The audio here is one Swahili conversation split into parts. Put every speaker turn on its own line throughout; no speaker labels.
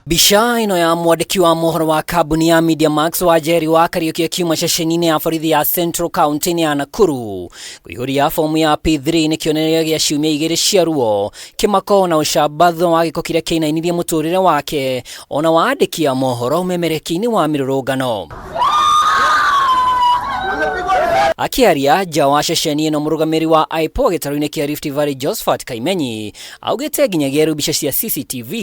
Bica ino ya mwandiki wa mohoro wa kambuni ya Media Max Wanjeri wa KARIUKI akiuma ceceni-inĩ ya borithi ya Central Kaunti-inĩ ya NAIKURU kũihũria fomu ya P3 nĩ kĩonereria gĩa ciumia 2 cia ruo kĩmako na ũcambatho wa gĩko kĩrĩa kĩinainirie mũtũrĩre wake ona wa andĩki a mohoro memerekia-inĩ wa mĩrũrũngano. Akiaria nja wa ceceni ĩno mũrũgamĩrĩri wa IPOA gĩtarũ-inĩ kĩa RIFTVALLEY Kameme augĩte nginyagia rĩu mbica cia CCTV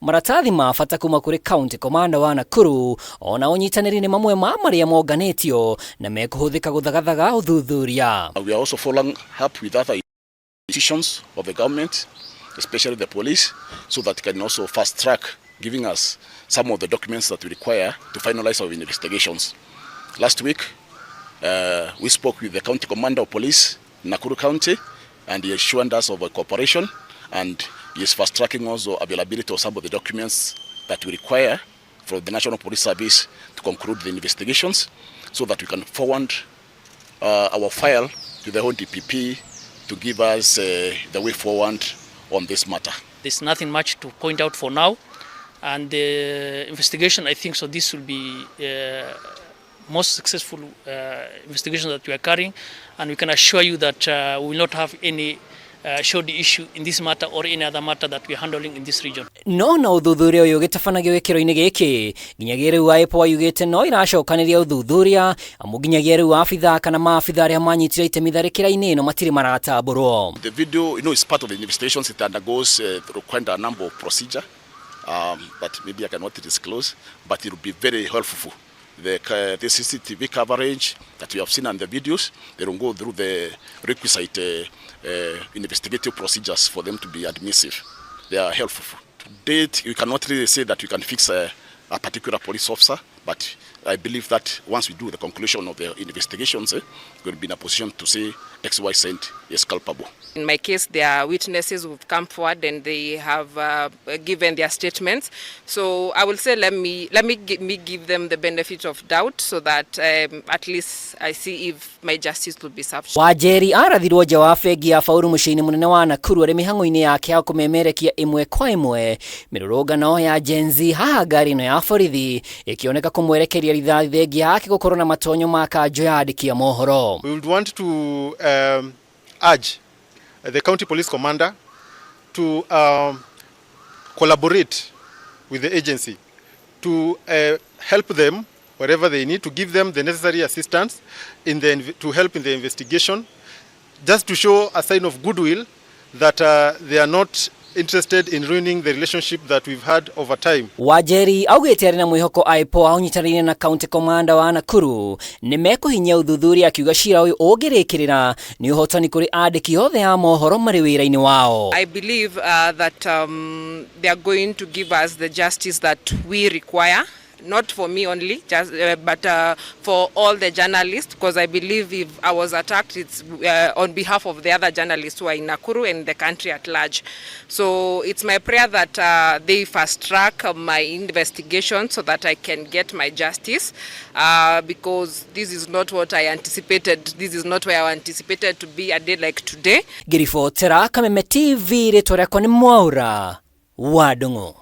maratathi ma bata kuma kũrĩ County Commander wa NAIKURU ona ũnyitanĩri nĩ mamwe ma marĩa monganĩtio na mekũhũthĩka gũthagathaga ũthuthuria.
We are also following up with other institutions of the government, especially the police, so that can also fast track giving us some of the documents that we require to finalize our investigations. Last week, we spoke with the County Commander of Police in Nakuru County, and he assured us of a cooperation, and he is fast-tracking also availability of some of the documents that we require for the National Police Service to conclude the investigations, so that we can forward our file to the whole DPP to give us the way forward on this matter.
There's nothing much to point out for now, and the investigation, I think, so this will be most successful investigation that we are carrying, and we can assure you that we will not have any shoddy issue in this matter or any other matter that we are handling in this region.
No ũthuthuria ũyũ gĩtabanagio gĩkĩro-inĩ gĩkĩ nginyagia rĩu IPOA yugĩte no iracokanĩria ũthuthuria amu nginyagia rĩu abitha kana maabitha arĩa manyitire itemi tharĩkĩra-inĩ ĩno matirĩ maratambũrwo.
The video, is part of the investigations. It undergoes quite a number of procedure that maybe I cannot disclose, but it will be very helpful. The CCTV coverage that we have seen on the videos, they will go through the requisite investigative procedures for them to be admissive. They are helpful. To date, we cannot really say that we can fix a particular police officer, but I believe that once we do the conclusion of the investigations, we're going to be in a position to say XYZ is culpable.
In my case, there are witnesses who have come forward and they have given their statements. So I will say let me give them the benefit of doubt so that at least I see if my justice will be served.
Wanjeri arathirwo nja wa bengi ya Fauru mũciĩ-inĩ mũnene wa NAIKURU arĩ mĩhang'o-inĩ yake ya kũmemerekia ĩmwe kwa ĩmwe mĩrũrũngano ya Gen Z haha ngari ĩno ya borithi ĩkĩoneka kũmwerekeria rithathi thengi yake gũkorwo na matonyo ma kanjũ ya andĩki a mohoro.
We would want to urge the County Police Commander to collaborate with the agency to help them wherever they need, to give them the necessary assistance to help in the investigation, just to show a sign of goodwill that they are not interested in ruining the relationship that we've had over time.
Wanjeri augĩte arĩ na mwĩhoko IPOA ũnyitanĩire na County Commander wa NAIKURU nĩ mekũhinyia ũthuthuria akiuga cira ũyũ ũngĩrĩkĩrĩra nĩ ũhotani kũrĩ andĩki othe a mohoro marĩ wĩra-inĩ wao.
I believe that they are going to give us the justice that we require. Not for me only, but for all the journalists, because I believe if I was attacked, it's on behalf of the other journalists who are in Nakuru and the country at large. So it's my prayer that they fast track my investigation so that I can get my justice, because this is not what I anticipated. This is not where I anticipated to be a day like today.
Ngĩribotera Kameme TV rĩtwa rĩakwa nĩ Mwaura wa Ndung'u.